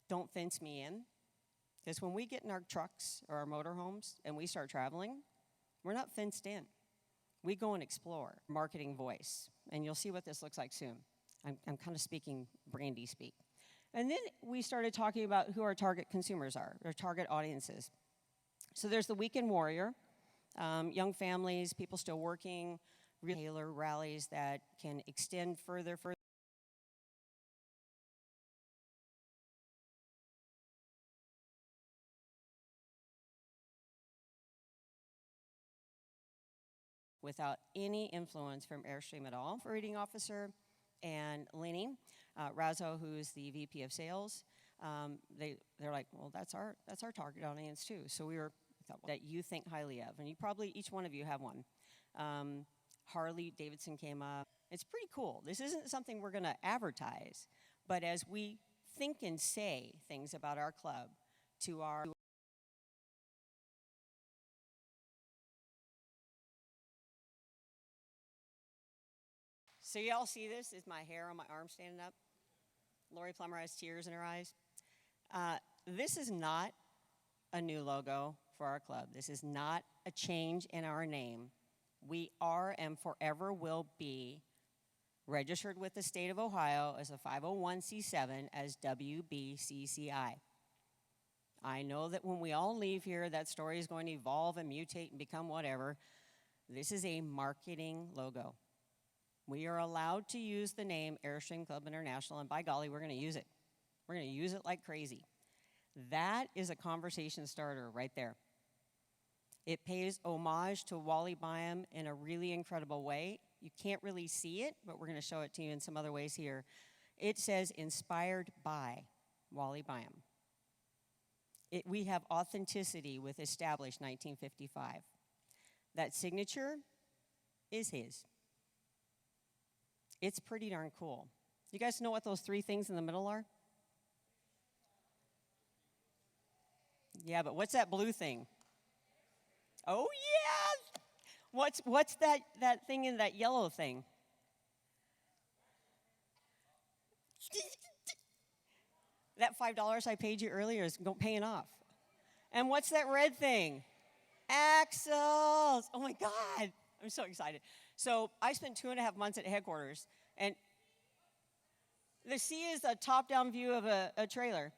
don't fence me in. Because when we get in our trucks or our motorhomes and we start traveling, we're not fenced in. We go and explore. Marketing voice. And you'll see what this looks like soon. I'm kind of speaking Brandy speak. And then we started talking about who our target consumers are, our target audiences. So there's the weekend warrior, young families, people still working, retailer rallies that can extend further. Without any influence from Airstream at all. Operating officer and Lenny Razzo, who's the VP of sales, they're like, well, that's our target audience too. So we thought that you think highly of, and you probably each one of you have one. Harley Davidson came up. It's pretty cool. This isn't something we're going to advertise, but as we think and say things about our club to our So y'all see this? Is my hair on my arm standing up? Lori Plummer has tears in her eyes. This is not a new logo for our club. This is not a change in our name. We are and forever will be registered with the state of Ohio as a 501c7 as WBCCI. I know that when we all leave here, that story is going to evolve and mutate and become whatever. This is a marketing logo. We are allowed to use the name Airstream Club International, and by golly, we're going to use it. We're going to use it like crazy. That is a conversation starter right there. It pays homage to Wally Byam in a really incredible way. You can't really see it, but we're going to show it to you in some other ways here. It says, inspired by Wally Byam. We have authenticity with established 1955. That signature is his. It's pretty darn cool. You guys know what those three things in the middle are? Yeah, but what's that blue thing? Oh, yeah! What's that thing in that yellow thing? That $5 I paid you earlier is paying off. And what's that red thing? Axles! Oh my God, I'm so excited. So I spent 2.5 months at headquarters, and the C is a top-down view of a trailer.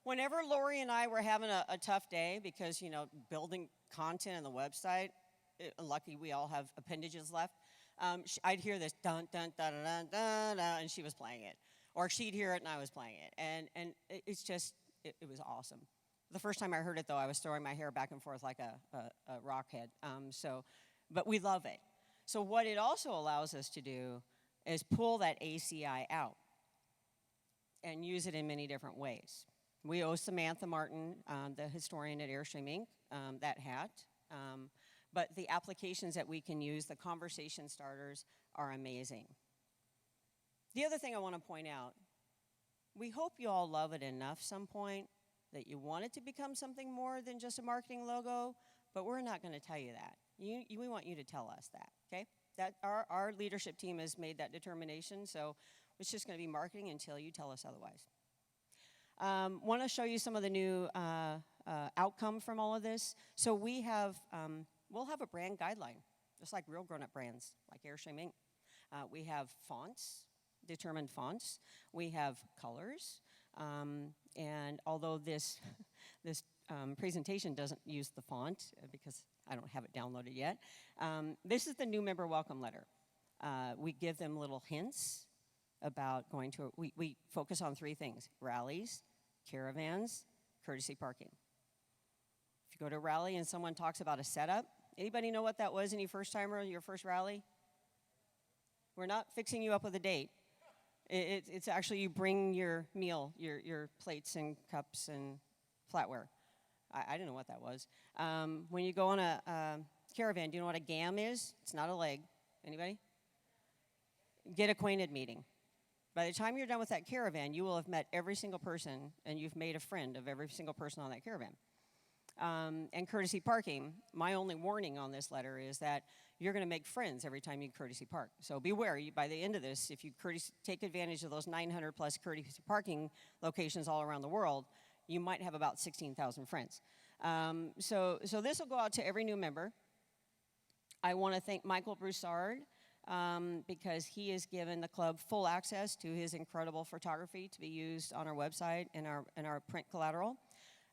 Whenever Lori and I were having a tough day because, building content on the website, lucky we all have appendages left, I'd hear this dun, dun, dun, dun, dun, dun, and she was playing it. Or she'd hear it and I was playing it. And it's just, it was awesome. The first time I heard it, though, I was throwing my hair back and forth like a rock head. But we love it. So what it also allows us to do is pull that ACI out and use it in many different ways. We owe Samantha Martin, the historian at Airstream Inc., that hat. But the applications that we can use, the conversation starters, are amazing. The other thing I want to point out, we hope you all love it enough some point that you want it to become something more than just a marketing logo, but we're not going to tell you that. We want you to tell us that, okay? That our leadership team has made that determination, so it's just going to be marketing until you tell us otherwise. Want to show you some of the new outcome from all of this. So we'll have a brand guideline, just like real grown-up brands, like Airstream Inc. We have fonts, determined fonts. We have colors. And although this presentation doesn't use the font because I don't have it downloaded yet, this is the new member welcome letter. We give them little hints about going to, we focus on three things: rallies, caravans, courtesy parking. If you go to a rally and someone talks about a setup, anybody know what that was any first timer, your first rally? We're not fixing you up with a date. It's actually you bring your meal, your plates and cups and flatware. I didn't know what that was. When you go on a caravan, do you know what a GAM is? It's not a leg. Anybody? Get acquainted meeting. By the time you're done with that caravan, you will have met every single person, and you've made a friend of every single person on that caravan. And courtesy parking, my only warning on this letter is that you're going to make friends every time you courtesy park. So beware, by the end of this, if you take advantage of those 900 plus courtesy parking locations all around the world, you might have about 16,000 friends. So this will go out to every new member. I want to thank Michael Broussard because he has given the club full access to his incredible photography to be used on our website and our print collateral.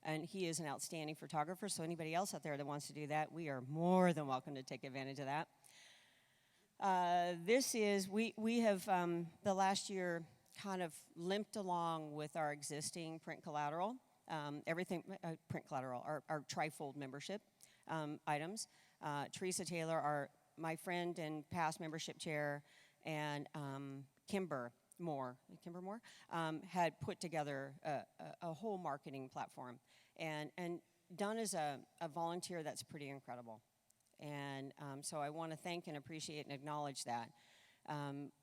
And he is an outstanding photographer, so anybody else out there that wants to do that, we are more than welcome to take advantage of that. We have the last year kind of limped along with our existing print collateral, print collateral, our trifold membership items. Teresa Taylor, my friend and past membership chair, and Kimber Moore, had put together a whole marketing platform, and done as a volunteer that's pretty incredible. And so I want to thank and appreciate and acknowledge that.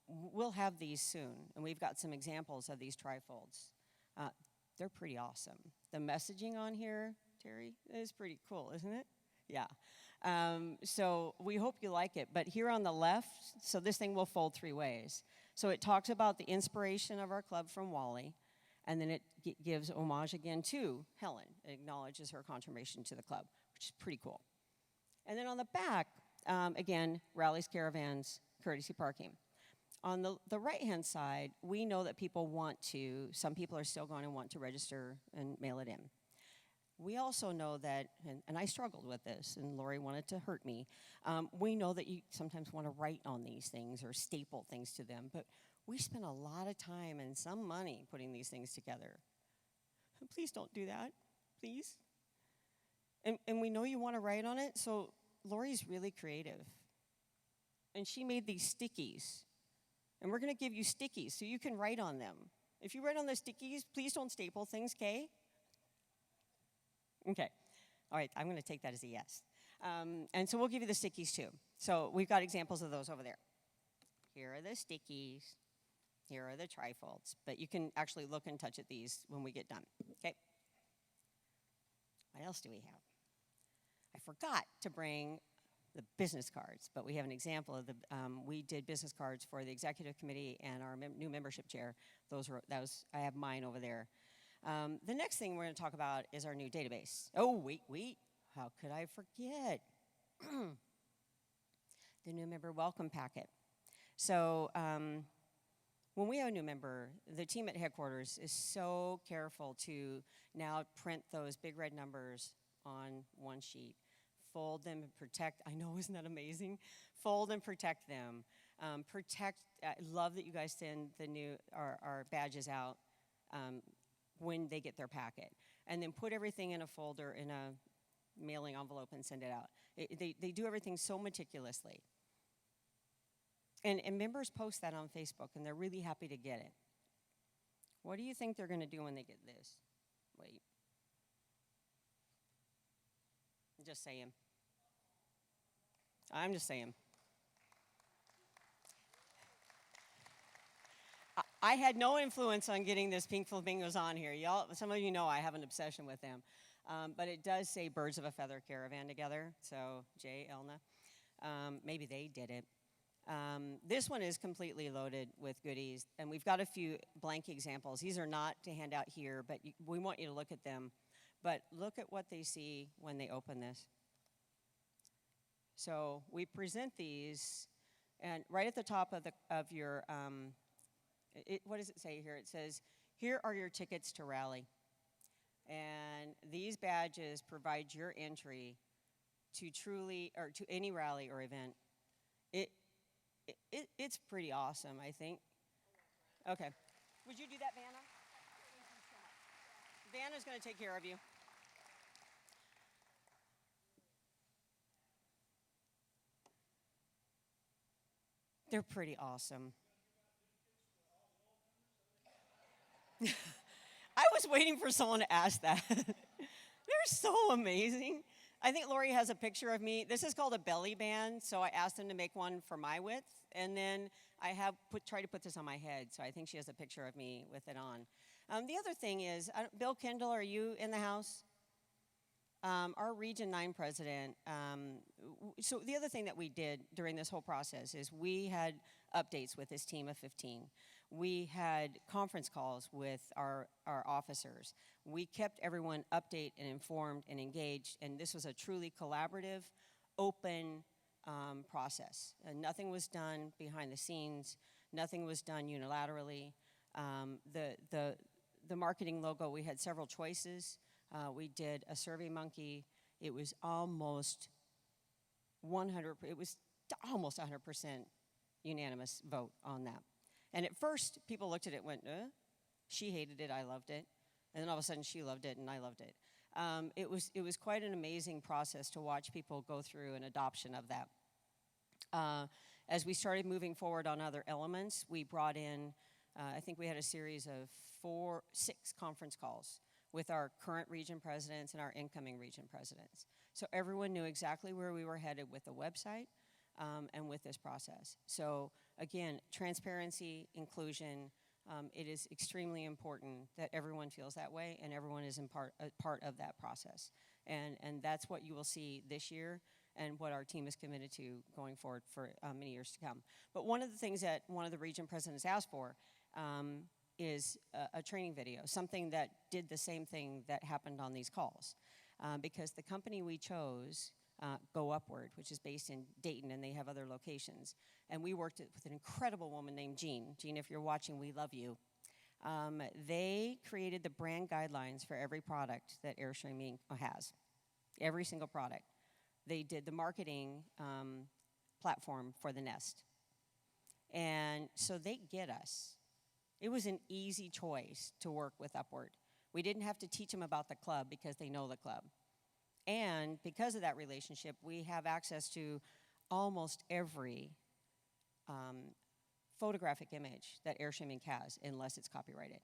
We'll have these soon, and we've got some examples of these trifolds. They're pretty awesome. The messaging on here, Terry, is pretty cool, isn't it? Yeah. So we hope you like it. But here on the left, so this thing will fold 3 ways. So it talks about the inspiration of our club from Wally, and then it gives homage again to Helen. It acknowledges her contribution to the club, which is pretty cool. And then on the back, again, rallies, caravans, courtesy parking. On the right-hand side, we know that some people are still going to want to register and mail it in. We also know that, and I struggled with this, and Lori wanted to hurt me, we know that you sometimes want to write on these things or staple things to them, but we spend a lot of time and some money putting these things together. Please don't do that, please. And we know you want to write on it, so Lori's really creative. And she made these stickies, and we're going to give you stickies so you can write on them. If you write on the stickies, please don't staple things, okay? Okay. All right, I'm going to take that as a yes. And so we'll give you the stickies too. So we've got examples of those over there. Here are the stickies. Here are the trifolds. But you can actually look and touch at these when we get done. Okay. What else do we have? I forgot to bring the business cards, but we have an example of we did business cards for the executive committee and our new membership chair. I have mine over there. The next thing we're going to talk about is our new database. Oh, wait. How could I forget? The new member welcome packet. So when we have a new member, the team at headquarters is so careful to now print those big red numbers on one sheet. Fold them and protect. I know, isn't that amazing? Fold and protect them. I love that you guys send our badges out when they get their packet, and then put everything in a folder in a mailing envelope and send it out. They do everything so meticulously. And members post that on Facebook, and they're really happy to get it. What do you think they're going to do when they get this? Wait. Just saying. I'm just saying. I had no influence on getting this Pink Flamingos on here. Y'all, some of you know I have an obsession with them. But it does say Birds of a Feather Caravan together. So, Jay, Elna, maybe they did it. This one is completely loaded with goodies. And we've got a few blank examples. These are not to hand out here, but we want you to look at them. But look at what they see when they open this. So we present these, and right at the top of your, what does it say here? It says, here are your tickets to rally. And these badges provide your entry to any rally or event. It's pretty awesome, I think. Okay. Would you do that, Vanna? Vanna's going to take care of you. They're pretty awesome. I was waiting for someone to ask that. They're so amazing. I think Lori has a picture of me. This is called a belly band, so I asked them to make one for my width, and then I have tried to put this on my head, so I think she has a picture of me with it on. The other thing is, Bill Kendall, are you in the house? Our Region 9 president, so the other thing that we did during this whole process is we had updates with this team of 15. We had conference calls with our officers. We kept everyone updated and informed and engaged, and this was a truly collaborative, open process. Nothing was done behind the scenes. Nothing was done unilaterally. The marketing logo, we had several choices. We did a Survey Monkey. It was almost 100%, it was almost 100% unanimous vote on that. And at first, people looked at it and went, she hated it, I loved it. And then all of a sudden, she loved it, and I loved it. It was quite an amazing process to watch people go through an adoption of that. As we started moving forward on other elements, we brought in, I think we had a series of 6 conference calls with our current region presidents and our incoming region presidents. So everyone knew exactly where we were headed with the website and with this process. So again, transparency, inclusion, it is extremely important that everyone feels that way and everyone is a part of that process. And that's what you will see this year and what our team is committed to going forward for many years to come. But one of the things that one of the region presidents asked for is a training video, something that did the same thing that happened on these calls. Because the company we chose, Go Upward, which is based in Dayton, and they have other locations. And we worked with an incredible woman named Jean. Jean, if you're watching, we love you. They created the brand guidelines for every product that Airstream Inc. has, every single product. They did the marketing platform for the Nest. And so they get us. It was an easy choice to work with Upward. We didn't have to teach them about the club because they know the club. And because of that relationship, we have access to almost every photographic image that Airstream Inc. has, unless it's copyrighted.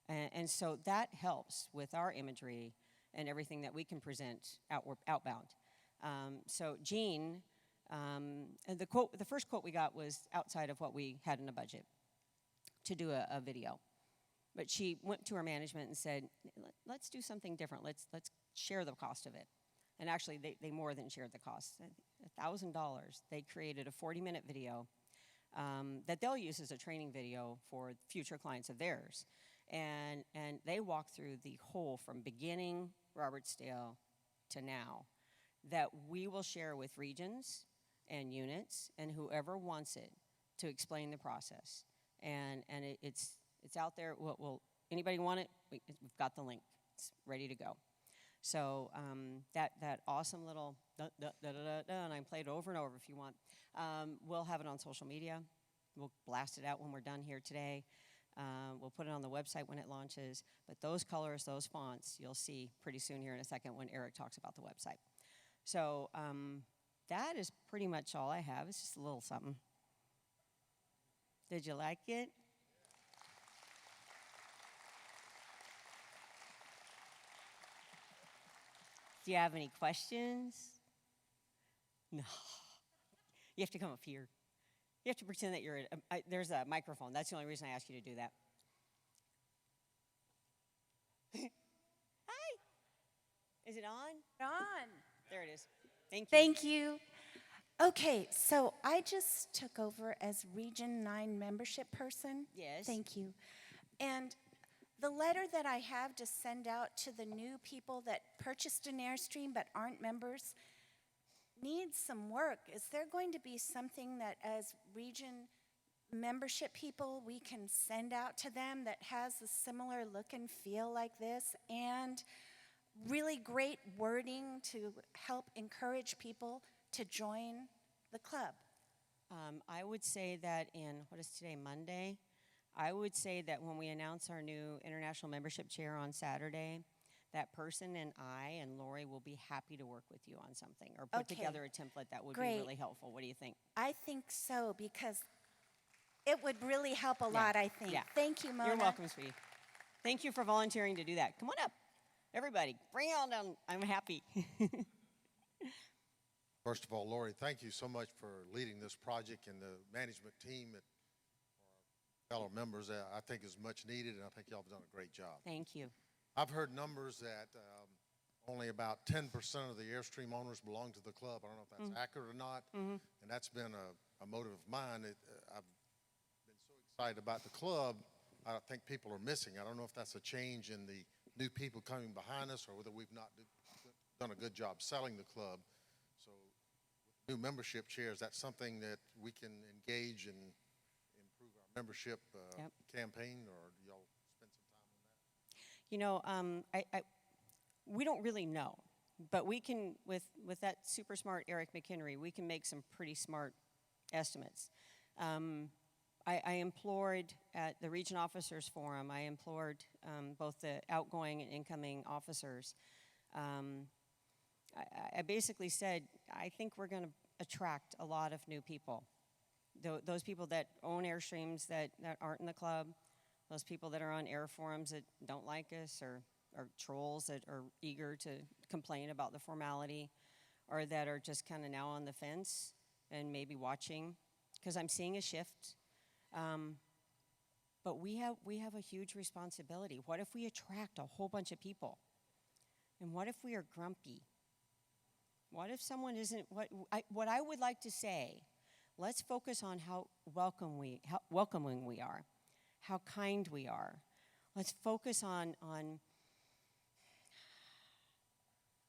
And so that helps with our imagery and everything that we can present outbound. So Jean, and the first quote we got was outside of what we had in the budget to do a video. But she went to her management and said, let's do something different. Let's share the cost of it. And actually, they more than shared the cost. $1,000. They created a 40-minute video that they'll use as a training video for future clients of theirs. And they walk through the whole, from beginning Robertsdale to now, that we will share with regions and units and whoever wants it to explain the process. And it's out there. Anybody want it? We've got the link. It's ready to go. So that awesome little and I play it over and over if you want. We'll have it on social media. We'll blast it out when we're done here today. We'll put it on the website when it launches. But those colors, those fonts, you'll see pretty soon here in a second when Eric talks about the website. So that is pretty much all I have. It's just a little something. Did you like it? Do you have any questions? No. You have to come up here. You have to pretend that you're there's a microphone. That's the only reason I asked you to do that. Hi. Is it on? On. There it is. Thank you. Thank you. Okay, so I just took over as Region 9 membership person. Yes. Thank you. And the letter that I have to send out to the new people that purchased an Airstream but aren't members needs some work. Is there going to be something that as region membership people we can send out to them that has a similar look and feel like this, and really great wording to help encourage people to join the club? I would say that what is today, Monday? I would say that when we announce our new international membership chair on Saturday, that person and I and Lori will be happy to work with you on something or put together a template that would be really helpful. What do you think? I think so, because it would really help a lot, I think. Yeah. Thank you, Mona. You're welcome, sweetie. Thank you for volunteering to do that. Come on up, everybody. Bring it on down. I'm happy. First of all, Lori, thank you so much for leading this project, and the management team and fellow members. I think is much needed, and I think y'all have done a great job. Thank you. I've heard numbers that only about 10% of the Airstream owners belong to the club. I don't know if that's accurate or not. And that's been a motive of mine. I've been so excited about the club, I think people are missing. I don't know if that's a change in the new people coming behind us or whether we've not done a good job selling the club. So with new membership chairs, that's something that we can engage and improve our membership campaign, or do y'all spend some time on that? You know, we don't really know, but we can, with that super smart Eric McHenry, we can make some pretty smart estimates. I implored at the Region Officers Forum, I implored both the outgoing and incoming officers. I basically said, I think we're going to attract a lot of new people. Those people that own Airstreams that aren't in the club, those people that are on air forums that don't like us, or trolls that are eager to complain about the formality, or that are just kind of now on the fence and maybe watching, because I'm seeing a shift. But we have a huge responsibility. What if we attract a whole bunch of people? And what if we are grumpy? What if someone isn't, what I would like to say, let's focus on how welcoming we are, how kind we are. Let's focus on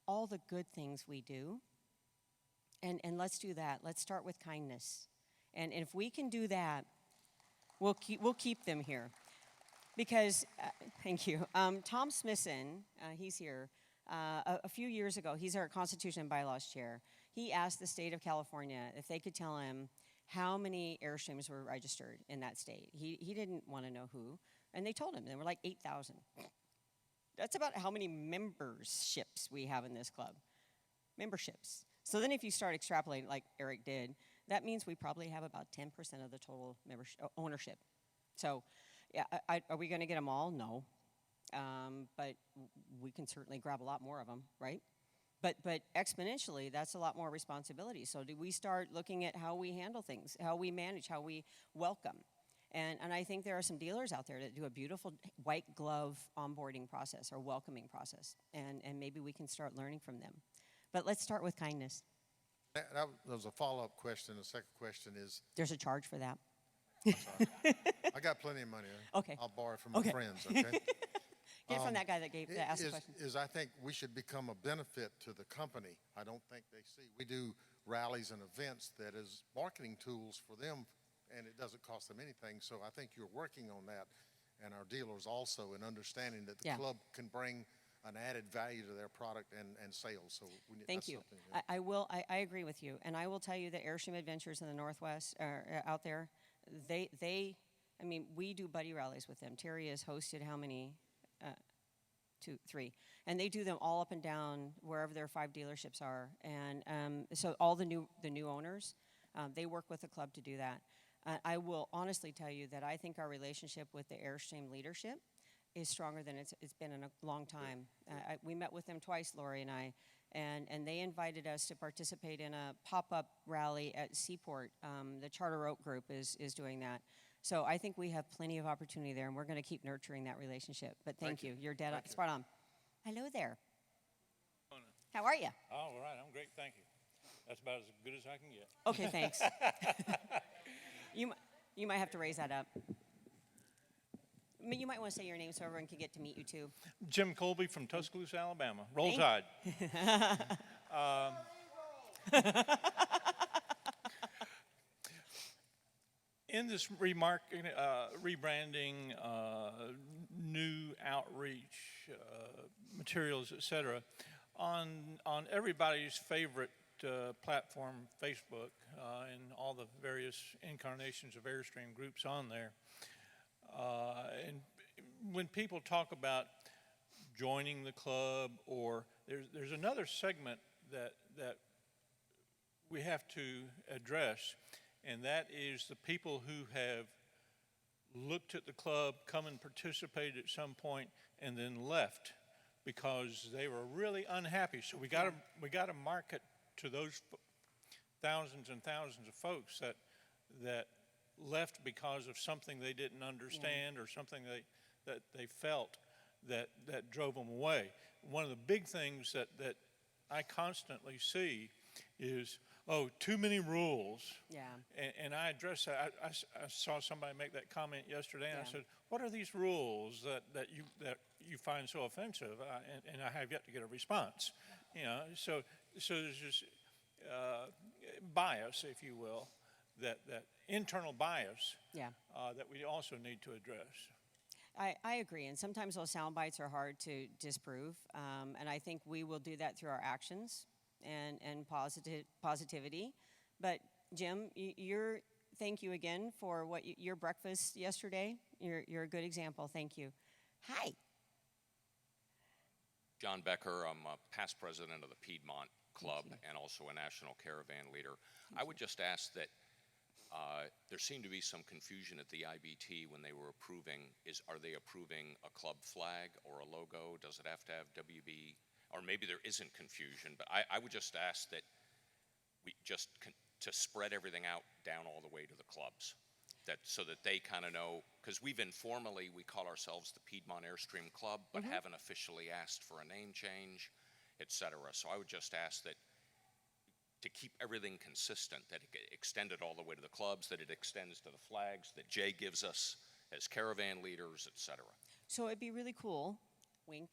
all the good things we do. And let's do that. Let's start with kindness. And if we can do that, we'll keep them here. Because, thank you. Tom Smithson, he's here. A few years ago, he's our Constitution and Bylaws chair. He asked the state of California if they could tell him how many Airstreams were registered in that state. He didn't want to know who, and they told him. There were like 8,000. That's about how many memberships we have in this club. Memberships. So then if you start extrapolating like Eric did, that means we probably have about 10% of the total ownership. So yeah, are we going to get them all? No. But we can certainly grab a lot more of them, right? But exponentially, that's a lot more responsibility. So do we start looking at how we handle things, how we manage, how we welcome? And I think there are some dealers out there that do a beautiful white glove onboarding process or welcoming process. And maybe we can start learning from them. But let's start with kindness. That was a follow-up question. The second question is... There's a charge for that. I got plenty of money. Okay. I'll borrow it from my friends, okay? Get it from that guy that asked the question. I think we should become a benefit to the company. I don't think they see. We do rallies and events that is marketing tools for them, and it doesn't cost them anything. So I think you're working on that, and our dealers also, in understanding that the club can bring an added value to their product and sales. So we need, Thank you. I agree with you, and I will tell you that Airstream Adventures in the Northwest out there, I mean, we do buddy rallies with them. Terry has hosted how many? 2, 3, and they do them all up and down wherever their 5 dealerships are. And so all the new owners, they work with the club to do that. I will honestly tell you that I think our relationship with the Airstream leadership is stronger than it's been in a long time. We met with them twice, Lori and I, and they invited us to participate in a pop-up rally at Seaport. The Charter Oak Group is doing that. So I think we have plenty of opportunity there, and we're going to keep nurturing that relationship. But thank you. You're dead spot on. Hello there. How are you? All right, I'm great, thank you. That's about as good as I can get. Okay, thanks. You might have to raise that up. I mean, you might want to say your name so everyone can get to meet you too. Jim Colby from Tuscaloosa, Alabama. Roll Tide. In this rebranding, new outreach, materials, etc., on everybody's favorite platform, Facebook, and all the various incarnations of Airstream groups on there, and when people talk about joining the club, or there's another segment that we have to address, and that is the people who have looked at the club, come and participated at some point, and then left because they were really unhappy. So we got to market to those thousands and thousands of folks that left because of something they didn't understand or something that they felt that drove them away. one of the big things that I constantly see is, oh, too many rules. Yeah. And I address that. I saw somebody make that comment yesterday, and I Yeah. said, what are these rules that you find so offensive? And I have yet to get a response. So there's this bias, if you will, that internal bias Yeah. that we also need to address. I agree, and sometimes those sound bites are hard to disprove, and I think we will do that through our actions and positivity. But Jim, thank you again for your breakfast yesterday. You're a good example. Thank you. Hi. John Becker, I'm a past president of the Piedmont Club and also a national caravan leader. I would just ask that there seemed to be some confusion at the IBT when they were approving. Are they approving a club flag or a logo? Does it have to have WB? Or maybe there isn't confusion, but I would just ask that we just to spread everything out down all the way to the clubs, so that they kind of know, because we call ourselves the Piedmont Airstream Club, but haven't officially asked for a name change, et cetera. So I would just ask that to keep everything consistent, that it extended all the way to the clubs, that it extends to the flags that Jay gives us as caravan leaders, et cetera. So it'd be really cool, wink,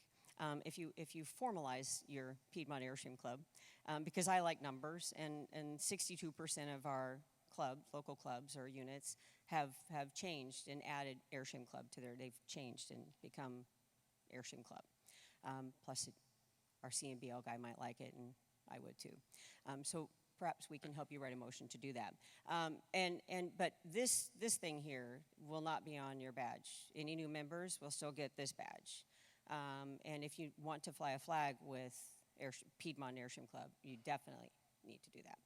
if you formalize your Piedmont Airstream Club, because I like numbers, and 62% of our local clubs or units have changed and added Airstream Club to they've changed and become Airstream Club. Plus, our CNBL guy might like it, and I would too. So perhaps we can help you write a motion to do that. But this thing here will not be on your badge. Any new members will still get this badge. And if you want to fly a flag with Piedmont Airstream Club, you definitely need to do that.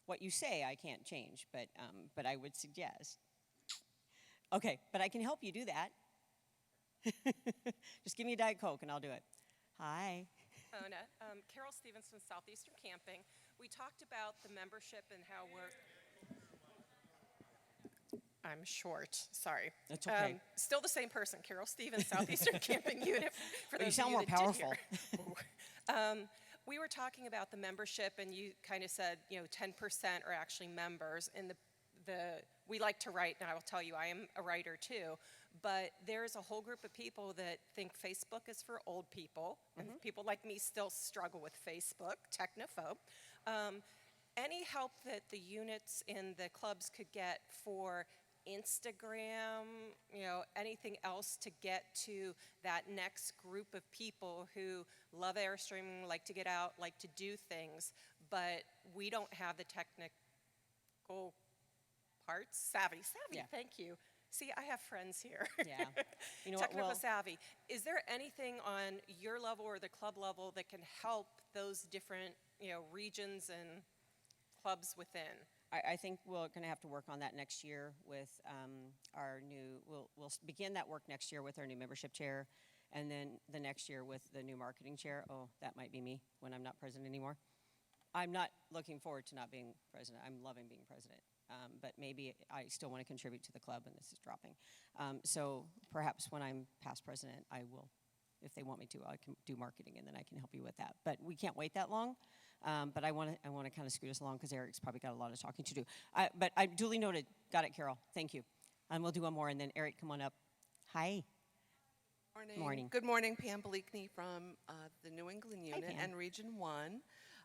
What you say, I can't change, but I would suggest. Okay, but I can help you do that. Just give me a Diet Coke and I'll do it. Hi. Ona. Carol Stevens from Southeastern Camping. We talked about the membership and how we're... I'm short, sorry. That's okay. Still the same person, Carol Stevens, Southeastern Camping Unit. For But you those sound of more that did powerful. hear. We were talking about the membership, and you kind of said, 10% are actually members. And we like to write, and I will tell you, I am a writer too. But there's a whole group of people that think Facebook is for old people, and people like me still struggle with Facebook, technophobe. Any help that the units in the clubs could get for Instagram, anything else to get to that next group of people who love Airstream, like to get out, like to do things, but we don't have the technical parts. Savvy, Yeah. Thank you. See, I have friends here. Yeah. You know what? Technical Well, savvy. Is there anything on your level or the club level that can help those different, regions and clubs within? I think we're going to have to work on that next year with our new. We'll begin that work next year with our new membership chair, and then the next year with the new marketing chair. Oh, that might be me when I'm not president anymore. I'm not looking forward to not being president. I'm loving being president. But maybe I still want to contribute to the club, and this is dropping. So perhaps when I'm past president, I will, if they want me to, I can do marketing, and then I can help you with that. But we can't wait that long. But I want to kind of scoot us along because Eric's probably got a lot of talking to do. But I duly noted. Got it, Carol. Thank you. And we'll do one more, and then Eric, come on up. Hi. Morning. Good morning, Pam Bleakney from the New England unit Pam. and Region 1.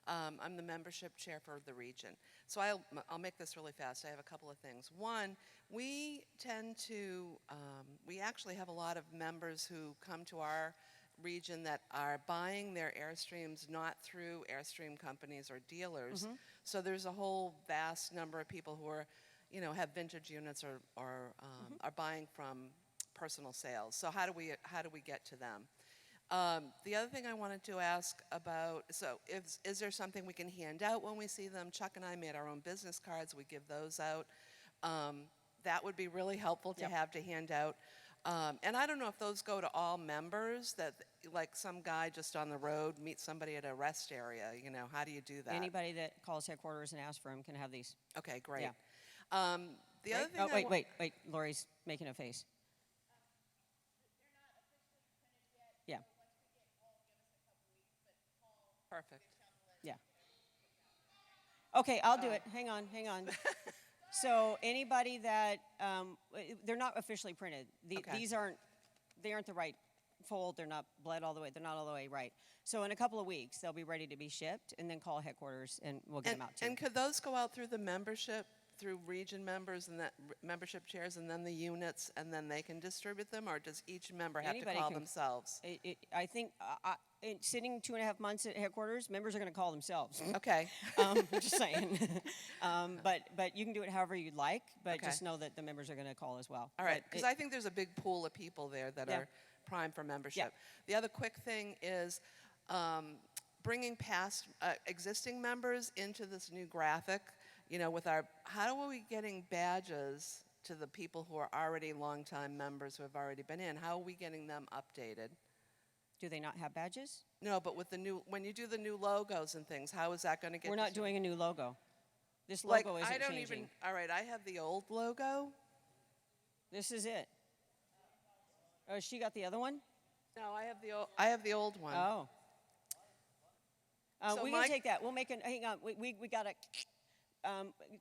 I'm the membership chair for the region. So I'll make this really fast. I have a couple of things. One, we tend to, we actually have a lot of members who come to our region that are buying their Airstreams not through Airstream companies or dealers. So there's a whole vast number of people who are, have vintage units or are buying from personal sales. So how do we get to them? The other thing I wanted to ask about, so is there something we can hand out when we see them? Chuck and I made our own business cards. We give those out. That would be really helpful to have to hand out. And I don't know if those go to all members, that like some guy just on the road meets somebody at a rest area, how do you do that? Anybody that calls headquarters and asks for them can have these. Okay, great. Yeah. The other Right? thing Oh, wait. Lori's making a face. Yeah. Perfect. Yeah. Okay, I'll do it. Hang on, hang on. So anybody that they're not officially printed. Okay. They aren't the right fold. They're not bled all the way. They're not all the way right. So in a couple of weeks, they'll be ready to be shipped, and then call headquarters, and we'll get them out to you. And could those go out through the membership, through region members and that membership chairs, and then the units, and then they can distribute them, or does each member have Anybody to call can- themselves? I think sitting 2.5 months at headquarters, members are going to call themselves. Okay. Just saying. But you can do it however you'd like, but Okay. just know that the members are going to call as well. All right, But because I think there's a big pool of people there that Yeah. are prime for membership. The other quick thing is bringing past existing members into this new graphic. You know, with how are we getting badges to the people who are already longtime members who have already been in? How are we getting them updated? do they not have badges? No, but with when you do the new logos and things, how is that going to get? We're not doing a new logo. This like logo isn't I don't changing. even. All right, I have the old logo. This is it. Oh, she got the other one? No, I have the old one. Oh. So We can Mike- take that. We'll make an, hang on, we got to,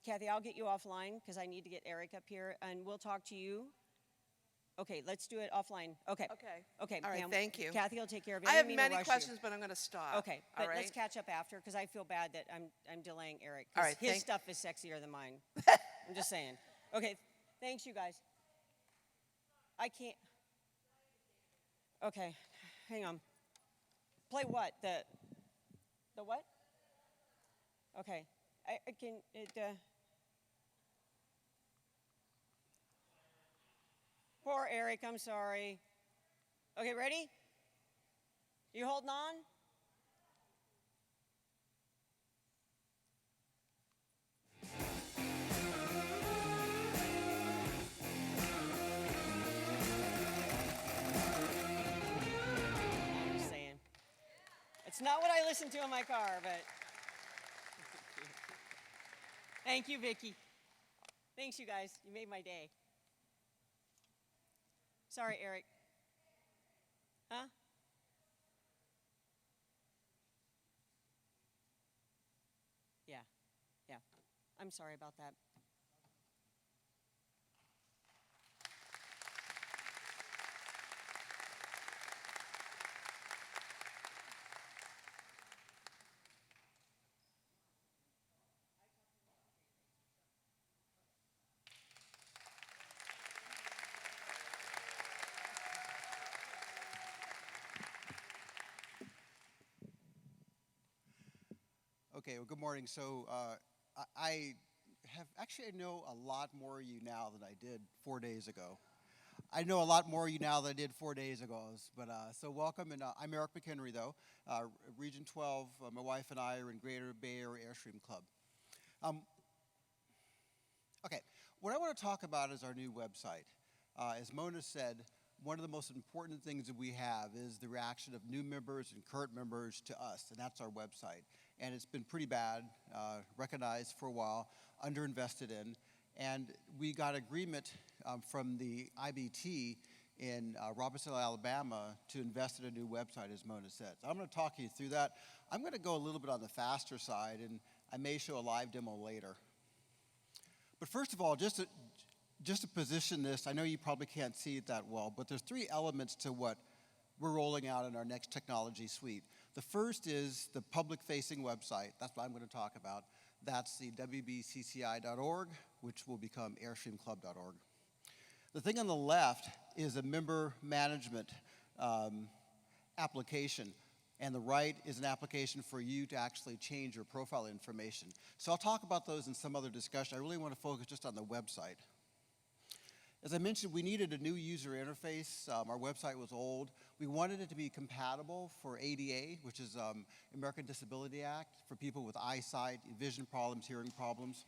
Kathy, I'll get you offline because I need to get Eric up here and we'll talk to you. Okay, let's do it offline. Okay. Okay. Okay. All right, Pam, thank you. Kathy will take care of it. I have didn't mean to many rush you. questions, but I'm going to stop. Okay, All but right. let's catch up after because I feel bad that I'm delaying Eric. 'Cause All right, his thank- stuff is sexier than mine. I'm just saying. Okay, thanks you guys. I can't. Okay, hang on. Play what? The what? Okay, I can it. Poor Eric. I'm sorry. Okay, ready? You holding on? I'm just saying. It's not what I listen to in my car, but. Thank you, Vicki. Thanks, you guys. You made my day. Sorry, Eric. Huh? Yeah, yeah. I'm sorry about that. Okay, well, good morning. So I know a lot more of you now than I did 4 days ago. I know a lot more of you now than I did 4 days ago. But so welcome, and I'm Eric McHenry, though, Region 12. My wife and I are in Greater Bay Area Airstream Club. Okay, what I want to talk about is our new website. As Mona said, one of the most important things that we have is the reaction of new members and current members to us, and that's our website. And it's been pretty bad, recognized for a while, underinvested in. And we got agreement from the IBT in Robertson, Alabama to invest in a new website, as Mona said. So I'm going to talk you through that. I'm going to go a little bit on the faster side, and I may show a live demo later. But first of all, just to position this, I know you probably can't see it that well, but there's 3 elements to what we're rolling out in our next technology suite. The first is the public-facing website. That's what I'm going to talk about. That's the wbcci.org, which will become airstreamclub.org. The thing on the left is a member management application, and the right is an application for you to actually change your profile information. So I'll talk about those in some other discussion. I really want to focus just on the website. As I mentioned, we needed a new user interface. Our website was old. We wanted it to be compatible for ADA, which is American Disability Act, for people with eyesight, vision problems, hearing problems.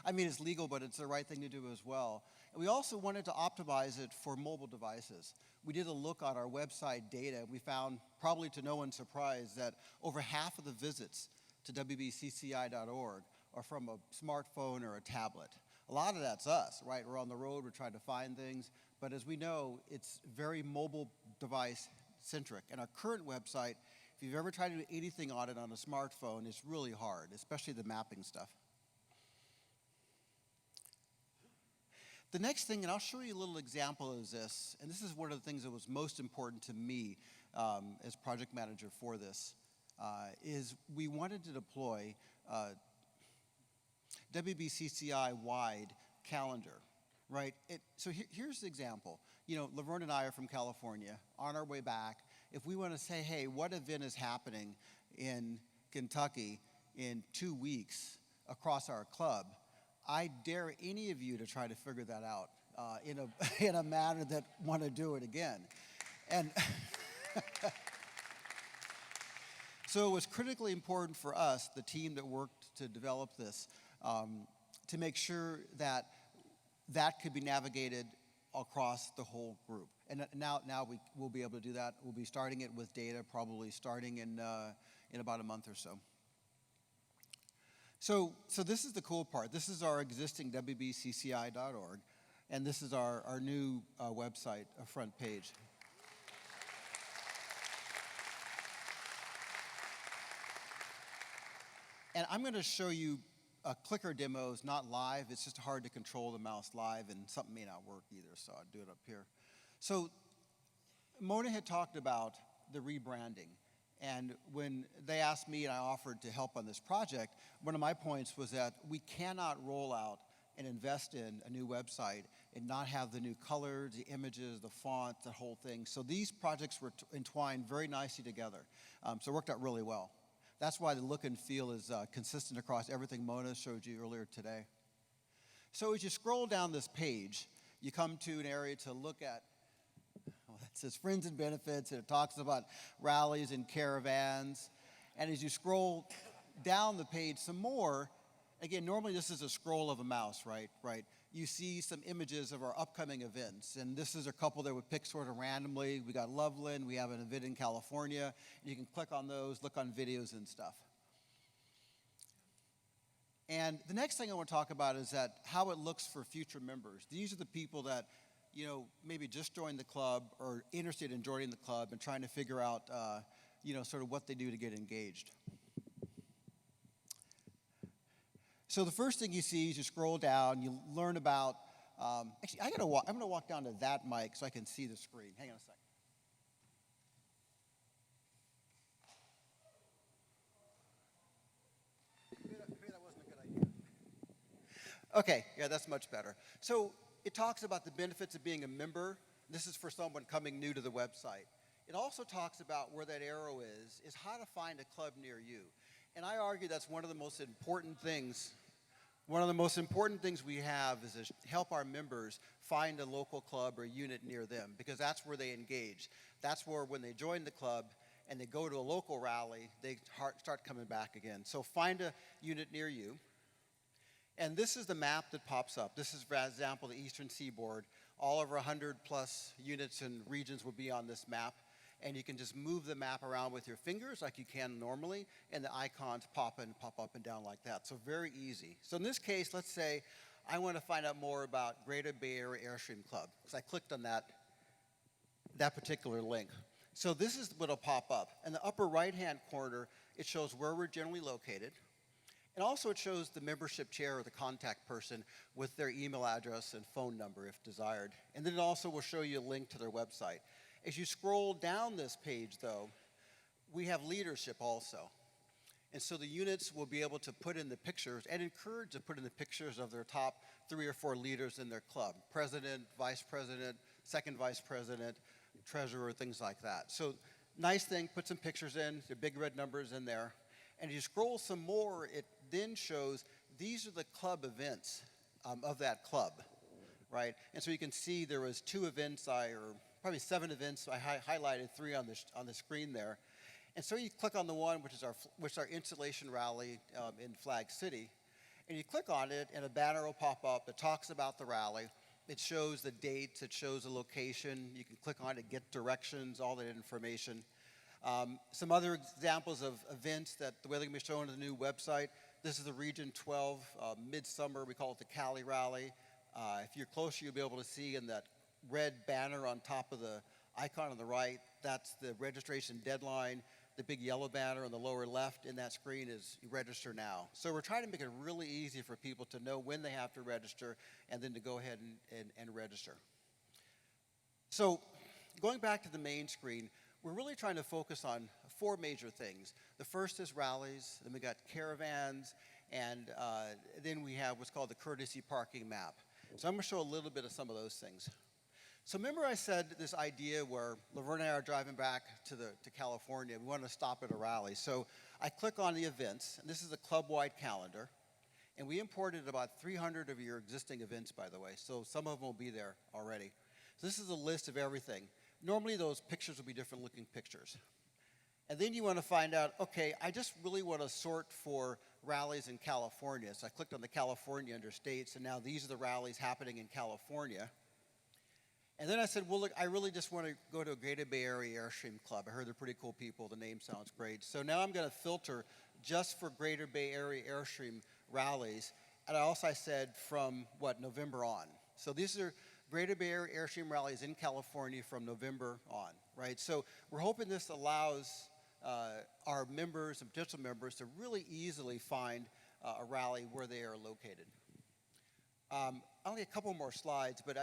I mean, it's legal, but it's the right thing to do as well. And we also wanted to optimize it for mobile devices. We did a look on our website data, and we found, probably to no one's surprise, that over half of the visits to wbcci.org are from a smartphone or a tablet. A lot of that's us, right? We're on the road, we're trying to find things, but as we know, it's very mobile device centric. And our current website, if you've ever tried to do anything on it on a smartphone, it's really hard, especially the mapping stuff. The next thing, and I'll show you a little example of this, and this is one of the things that was most important to me as project manager for this, is we wanted to deploy WBCCI-wide calendar, right? So here's the example. You know, Laverne and I are from California. On our way back, if we want to say, hey, what event is happening in Kentucky in 2 weeks across our club, I dare any of you to try to figure that out in a manner that want to do it again. And so it was critically important for us, the team that worked to develop this, to make sure that that could be navigated across the whole group. And now we'll be able to do that. We'll be starting it with data probably starting in about a month or so. So this is the cool part. This is our existing WBCCI.org, and this is our new website, a front page. And I'm going to show you a clicker demo. It's not live. It's just hard to control the mouse live, and something may not work either, so I'll do it up here. So Mona had talked about the rebranding. And when they asked me and I offered to help on this project, one of my points was that we cannot roll out and invest in a new website and not have the new colors, the images, the font, the whole thing. So these projects were entwined very nicely together. So it worked out really well. That's why the look and feel is consistent across everything Mona showed you earlier today. So as you scroll down this page, you come to an area to look at. It says friends and benefits, and it talks about rallies and caravans. And as you scroll down the page some more, again, normally this is a scroll of a mouse, right? You see some images of our upcoming events. And this is a couple that we pick sort of randomly. We got Loveland, we have an event in California. You can click on those, look on videos and stuff. And the next thing I want to talk about is that how it looks for future members. These are the people that, you know, maybe just joined the club or interested in joining the club and trying to figure out, sort of what they do to get engaged. So the first thing you see is you scroll down, you learn about, actually, I'm going to walk down to that mic so I can see the screen. Hang on a second. Maybe that wasn't a good idea. Okay, yeah, that's much better. So it talks about the benefits of being a member. This is for someone coming new to the website. It also talks about where that arrow is how to find a club near you. And I argue that's one of the most important things. One of the most important things we have is to help our members find a local club or unit near them, because that's where they engage. That's where when they join the club and they go to a local rally, they start coming back again. So find a unit near you. And this is the map that pops up. This is, for example, the Eastern Seaboard. All over 100 plus units and regions will be on this map. And you can just move the map around with your fingers like you can normally, and the icons pop up and down like that. So very easy. So in this case, let's say I want to find out more about Greater Bay Area Airstream Club, because I clicked on that particular link. So this is what will pop up. In the upper right-hand corner, it shows where we're generally located. And also it shows the membership chair or the contact person with their email address and phone number if desired. And then it also will show you a link to their website. As you scroll down this page, though, we have leadership also. And so the units will be able to put in the pictures and encourage to put in the pictures of their top 3 or 4 leaders in their club. President, vice president, second vice president, treasurer, things like that. So nice thing, put some pictures in, the big red numbers in there. And as you scroll some more, it then shows these are the club events of that club, right? And so you can see there was 2 events, or probably 7 events. I highlighted 3 on the screen there. And so you click on the one, which is our installation rally in Flag City. And you click on it, and a banner will pop up that talks about the rally. It shows the dates, it shows the location. You can click on it, get directions, all that information. Some other examples of events that the way they're going to be shown on the new website. This is the Region 12 Midsummer. We call it the Cali Rally. If you're closer, you'll be able to see in that red banner on top of the icon on the right, that's the registration deadline. the big yellow banner on the lower left in that screen is register now. So we're trying to make it really easy for people to know when they have to register and then to go ahead and register. So going back to the main screen, we're really trying to focus on 4 major things. The first is rallies, then we got caravans, and then we have what's called the courtesy parking map. So I'm going to show a little bit of some of those things. So remember I said this idea where Laverne and I are driving back to California. We wanted to stop at a rally. So I click on the events, and this is a club-wide calendar. And we imported about 300 of your existing events, by the way. So some of them will be there already. So this is a list of everything. Normally those pictures will be different looking pictures. And then you want to find out, okay, I just really want to sort for rallies in California. So I clicked on the California under states, and now these are the rallies happening in California. And then I said, well, look, I really just want to go to a Greater Bay Area Airstream Club. I heard they're pretty cool people. The name sounds great. So now I'm going to filter just for Greater Bay Area Airstream rallies. And I said from, November on. So these are Greater Bay Area Airstream rallies in California from November on, right? So we're hoping this allows our members and potential members to really easily find a rally where they are located. Only a couple more slides, but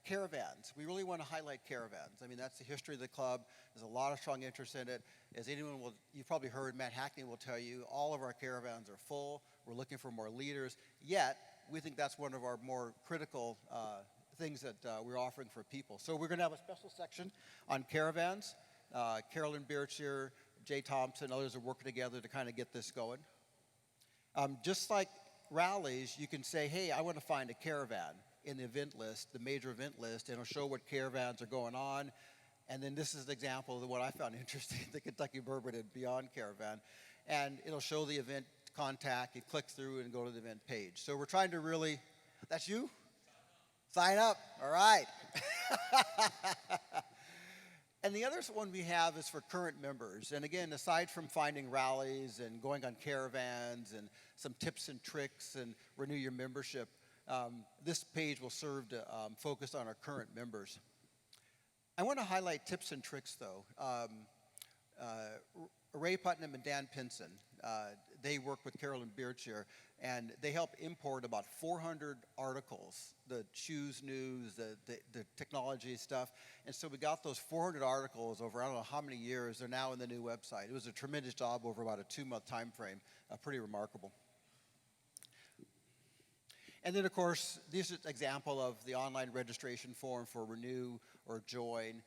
caravans. We really want to highlight caravans. I mean, that's the history of the club. There's a lot of strong interest in it. As you've probably heard, Matt Hackney will tell you, all of our caravans are full. We're looking for more leaders. Yet, we think that's one of our more critical things that we're offering for people. So we're going to have a special section on caravans. Carolyn Beardshear, Jay Thompson, others are working together to kind of get this going. Just like rallies, you can say, hey, I want to find a caravan in the event list, the major event list, and it'll show what caravans are going on. And then this is an example of what I found interesting, the Kentucky Bourbon and Beyond Caravan. And it'll show the event contact, you click through and go to the event page. So we're trying to really, that's you? Sign up, all right. And the other one we have is for current members. And again, aside from finding rallies and going on caravans and some tips and tricks and renew your membership, this page will serve to focus on our current members. I want to highlight tips and tricks, though. Ray Putnam and Dan Pinson, they work with Carolyn Beardshear, and they help import about 400 articles, the shoes news, the technology stuff. And so we got those 400 articles over, I don't know how many years. They're now in the new website. It was a tremendous job over about a 2-month time frame, pretty remarkable. And then, of course, this is an example of the online registration form for renew or join,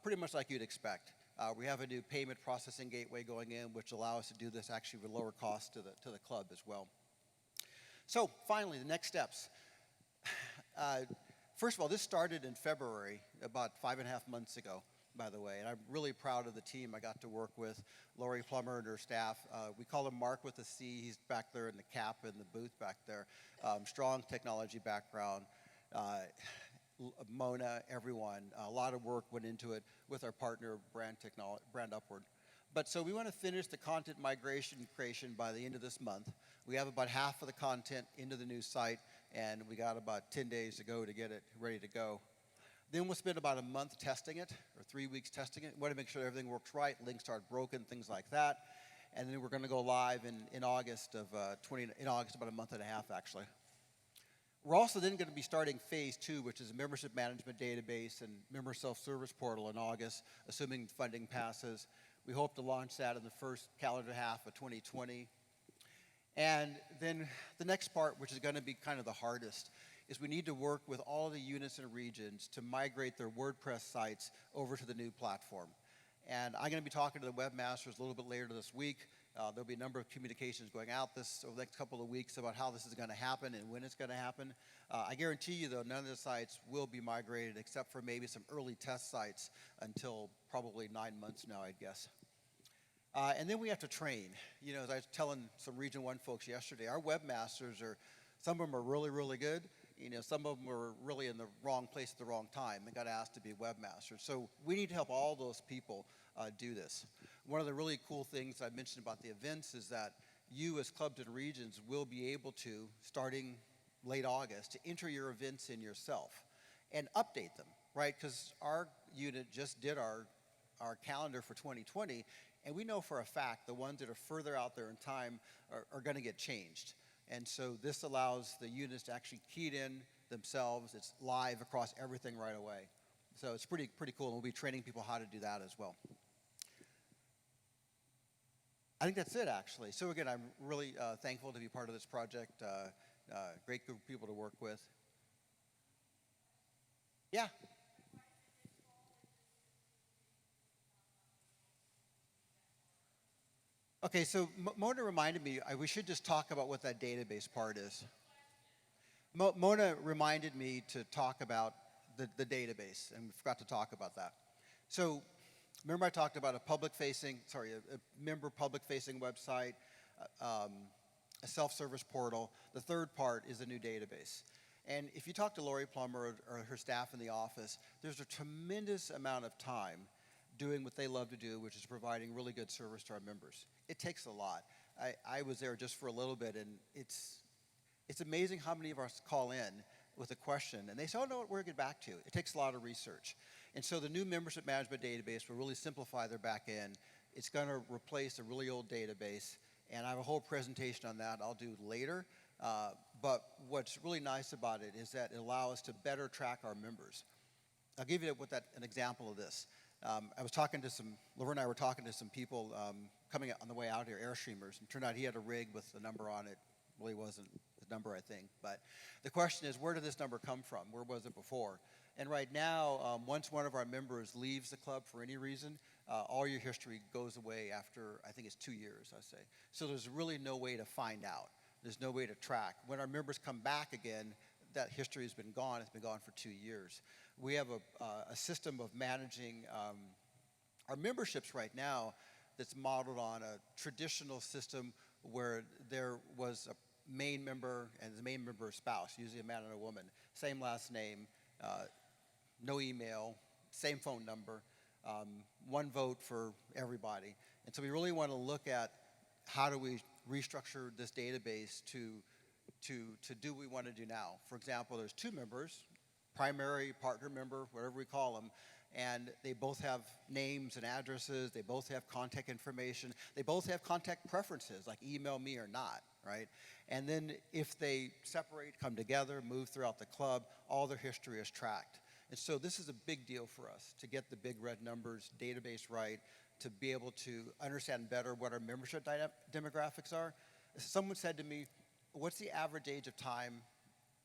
pretty much like you'd expect. We have a new payment processing gateway going in, which allows us to do this actually with lower cost to the club as well. So finally, the next steps. First of all, this started in February, about 5.5 months ago, by the way, and I'm really proud of the team I got to work with, Lori Plummer and her staff. We call him Mark with a C. He's back there in the cap in the booth back there. Strong technology background. Mona, everyone, a lot of work went into it with our partner, Brand Upward. But so we want to finish the content migration creation by the end of this month. We have about half of the content into the new site, and we got about 10 days to go to get it ready to go. Then we'll spend about a month testing it, or 3 weeks testing it. We want to make sure everything works right, links aren't broken, things like that. And then we're going to go live in August about a month and a half, actually. We're also then going to be starting phase 2, which is a membership management database and member self-service portal in August, assuming funding passes. We hope to launch that in the first calendar half of 2020. And then the next part, which is going to be kind of the hardest, is we need to work with all the units and regions to migrate their WordPress sites over to the new platform. And I'm going to be talking to the webmasters a little bit later this week. There'll be a number of communications going out over the next couple of weeks about how this is going to happen and when it's going to happen. I guarantee you, though, none of the sites will be migrated except for maybe some early test sites until probably 9 months now, I'd guess. And then we have to train. You know, as I was telling some Region 1 folks yesterday, our webmasters some of them are really, really good. You know, some of them were really in the wrong place at the wrong time and got asked to be webmasters. So we need to help all those people do this. One of the really cool things I mentioned about the events is that you as clubs and regions will be able to, starting late August, to enter your events in yourself and update them, right? Because our unit just did our calendar for 2020, And we know for a fact the ones that are further out there in time are going to get changed. And so this allows the units to actually key it in themselves. It's live across everything right away. So it's pretty cool, and we'll be training people how to do that as well. I think that's it, actually. So again, I'm really thankful to be part of this project. Great group of people to work with. Yeah. Okay, so Mona reminded me, we should just talk about what that database part is. Mona reminded me to talk about the database, and we forgot to talk about that. So remember I talked about a member public-facing website, a self-service portal. The third part is a new database. And if you talk to Lori Plummer or her staff in the office, there's a tremendous amount of time doing what they love to do, which is providing really good service to our members. It takes a lot. I was there just for a little bit, and it's amazing how many of us call in with a question, and they say, oh, no, where to get back to. It takes a lot of research. And so the new membership management database will really simplify their back end. It's going to replace a really old database, and I have a whole presentation on that I'll do later. But what's really nice about it is that it allows us to better track our members. I'll give you an example of this. Laura and I were talking to some people coming on the way out here, Airstreamers, and it turned out he had a rig with a number on it. Really wasn't his number, I think. But the question is, where did this number come from? Where was it before? And right now, once one of our members leaves the club for any reason, all your history goes away after, I think it's 2 years, I say. So there's really no way to find out. There's no way to track. When our members come back again, that history has been gone. It's been gone for 2 years. We have a system of managing our memberships right now that's modeled on a traditional system where there was a main member and the main member spouse, usually a man and a woman, same last name, no email, same phone number, one vote for everybody. And so we really want to look at how do we restructure this database to do what we want to do now. For example, there's 2 members, primary, partner member, whatever we call them, and they both have names and addresses, they both have contact information, they both have contact preferences, like email me or not, right? And then if they separate, come together, move throughout the club, all their history is tracked. And so this is a big deal for us, to get the big red numbers database right, to be able to understand better what our membership demographics are. Someone said to me, what's the average age of time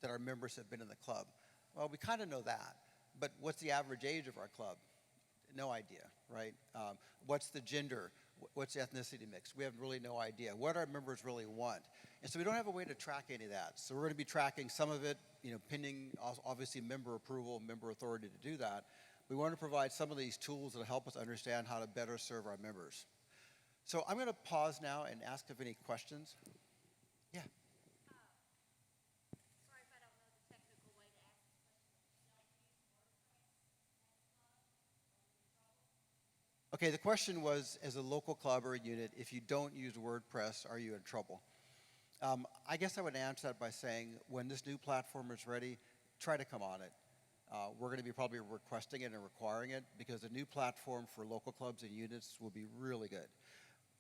that our members have been in the club? Well, we kind of know that, but what's the average age of our club? No idea, right? What's the gender? What's the ethnicity mix? We have really no idea. What our members really want. And so we don't have a way to track any of that. So we're going to be tracking some of it, pending obviously member approval, member authority to do that. We want to provide some of these tools that will help us understand how to better serve our members. So I'm going to pause now and ask if any questions. Yeah. Sorry if I don't know the technical way to ask this question. Okay, the question was, as a local club or a unit, if you don't use WordPress, are you in trouble? I guess I would answer that by saying, when this new platform is ready, try to come on it. We're going to be probably requesting it and requiring it, because the new platform for local clubs and units will be really good.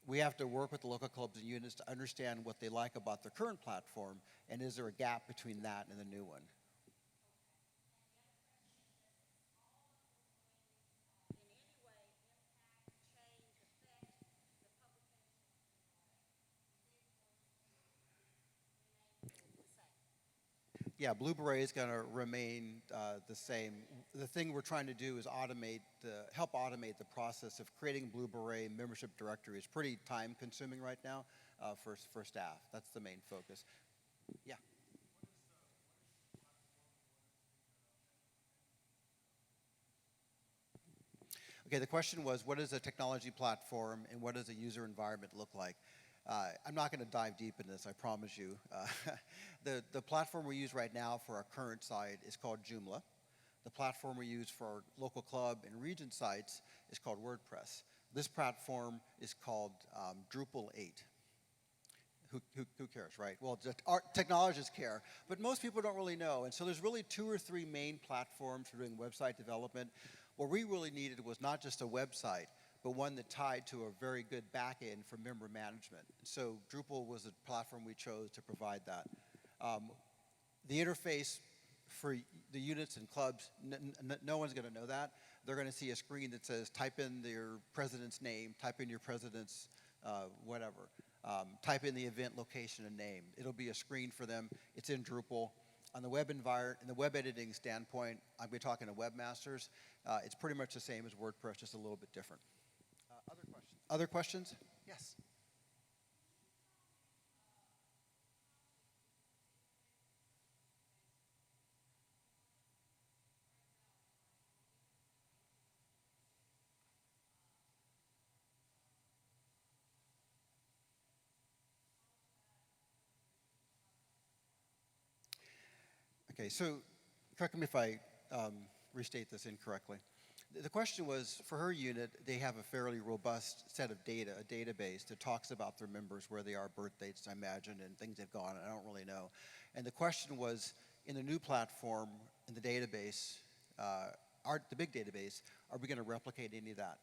We have to work with the local clubs and units to understand what they like about their current platform, and is there a gap between that and the new one. Yeah, Blue Beret is going to remain the same. The thing we're trying to do is help automate the process of creating Blue Beret membership directory. It's pretty time consuming right now for staff. That's the main focus. Yeah. Okay, the question was, what is a technology platform and what does the user environment look like? I'm not going to dive deep in this, I promise you. The platform we use right now for our current site is called Joomla. The platform we use for our local club and region sites is called WordPress. This platform is called Drupal 8. Who cares, right? Well, our technologists care, but most people don't really know. And so there's really 2 or 3 main platforms for doing website development. What we really needed was not just a website, but one that tied to a very good back end for member management. So Drupal was the platform we chose to provide that. The interface for the units and clubs, no one's going to know that. They're going to see a screen that says, type in your president's name, type in your president's whatever. Type in the event location and name. It'll be a screen for them. It's in Drupal. On the web environment, in the web editing standpoint, I'm going to be talking to webmasters. It's pretty much the same as WordPress, just a little bit different. Other questions? Other questions? Yes. Okay, so correct me if I restate this incorrectly. The question was, for her unit, they have a fairly robust set of data, a database that talks about their members, where they are, birth dates, I imagine, and things they've gone, I don't really know. And the question was, in the new platform, in the database, the big database, are we going to replicate any of that?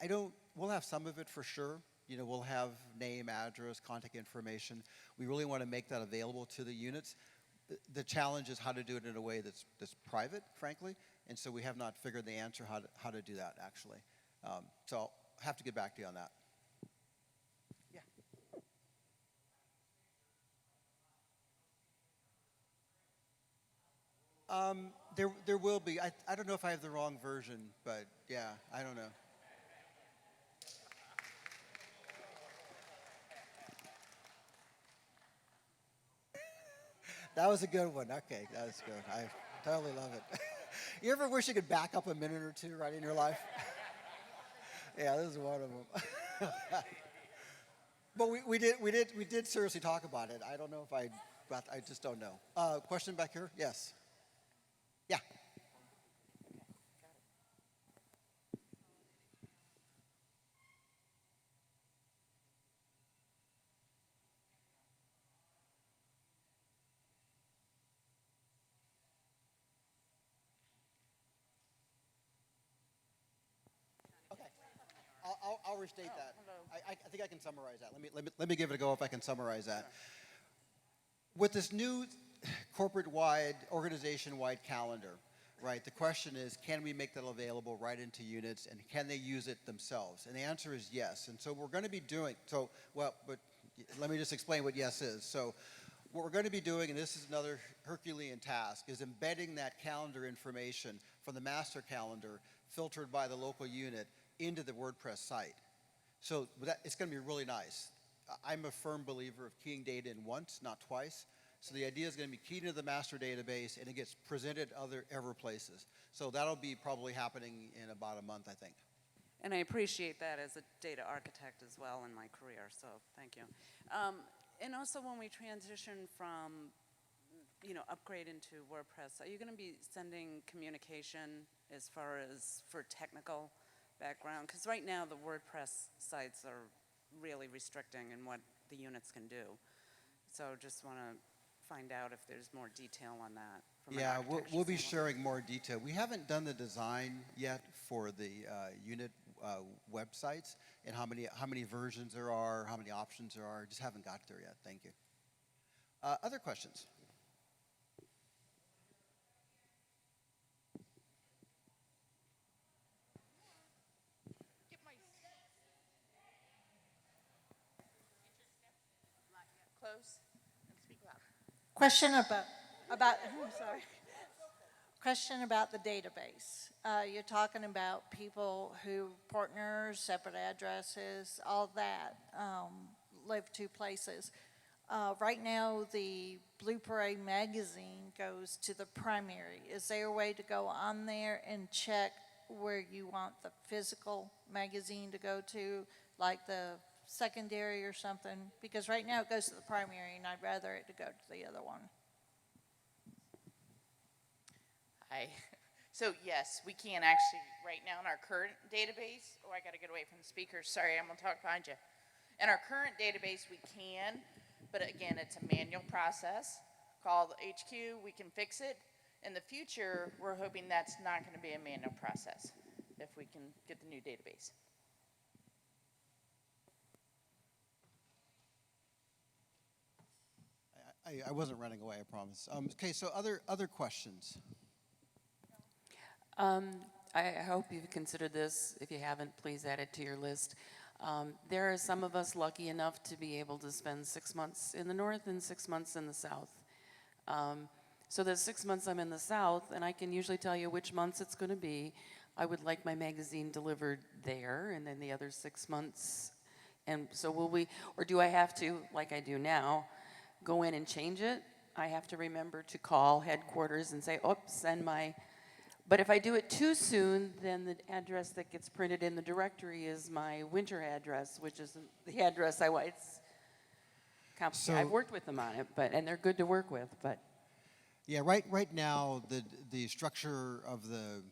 I don't, we'll have some of it for sure. You know, we'll have name, address, contact information. We really want to make that available to the units. The challenge is how to do it in a way that's private, frankly, and so we have not figured the answer how to do that, actually. So I'll have to get back to you on that. Yeah. There will be. I don't know if I have the wrong version, but yeah, I don't know. That was a good one. Okay, that was good. I totally love it. You ever wish you could back up a minute or two right in your life? Yeah, this is one of them. But we did seriously talk about it. I don't know if I just don't know. Question back here? Yes. Yeah. Okay. I'll restate that. I think I can summarize that. Let me give it a go if I can summarize that. With this new corporate-wide, organization-wide calendar, right, the question is, can we make that available right into units, and can they use it themselves? And the answer is yes. And so we're going to be doing, but let me just explain what yes is. So what we're going to be doing, and this is another Herculean task, is embedding that calendar information from the master calendar filtered by the local unit into the WordPress site. So it's going to be really nice. I'm a firm believer of keying data in once, not twice. So the idea is going to be keyed into the master database, and it gets presented other places. So that'll be probably happening in about a month, I think. And I appreciate that as a data architect as well in my career, so thank you. And also when we transition from, upgrade into WordPress, are you going to be sending communication as far as for technical background? Because right now the WordPress sites are really restricting in what the units can do. So just want to find out if there's more detail on that. Yeah, we'll be sharing more detail. We haven't done the design yet for the unit websites and how many versions there are, how many options there are. Just haven't got there yet. Thank you. Other questions? Close and speak loud. Question Question about the database. You're talking about people who, partners, separate addresses, all that, live two places. Right now, the Blue Parade magazine goes to the primary. Is there a way to go on there and check where you want the physical magazine to go to, like the secondary or something? Because right now it goes to the primary, and I'd rather it to go to the other one. Hi. So yes, we can actually, right now in our current database, I got to get away from the speakers. Sorry, I'm going to talk behind you. In our current database, we can, but again, it's a manual process. Call the HQ, we can fix it. In the future, we're hoping that's not going to be a manual process if we can get the new database. I wasn't running away, I promise. Okay, so other questions? I hope you've considered this. If you haven't, please add it to your list. There are some of us lucky enough to be able to spend 6 months in the north and 6 months in the south. So the 6 months I'm in the south, and I can usually tell you which months it's going to be. I would like my magazine delivered there, and then the other 6 months. And so will we, or do I have to, like I do now, go in and change it? I have to remember to call headquarters and say, oops, send my. But if I do it too soon, then the address that gets printed in the directory is my winter address, which is the address I want. It's complicated. I've worked with them on it, and they're good to work with, but. Yeah, right now, the structure of the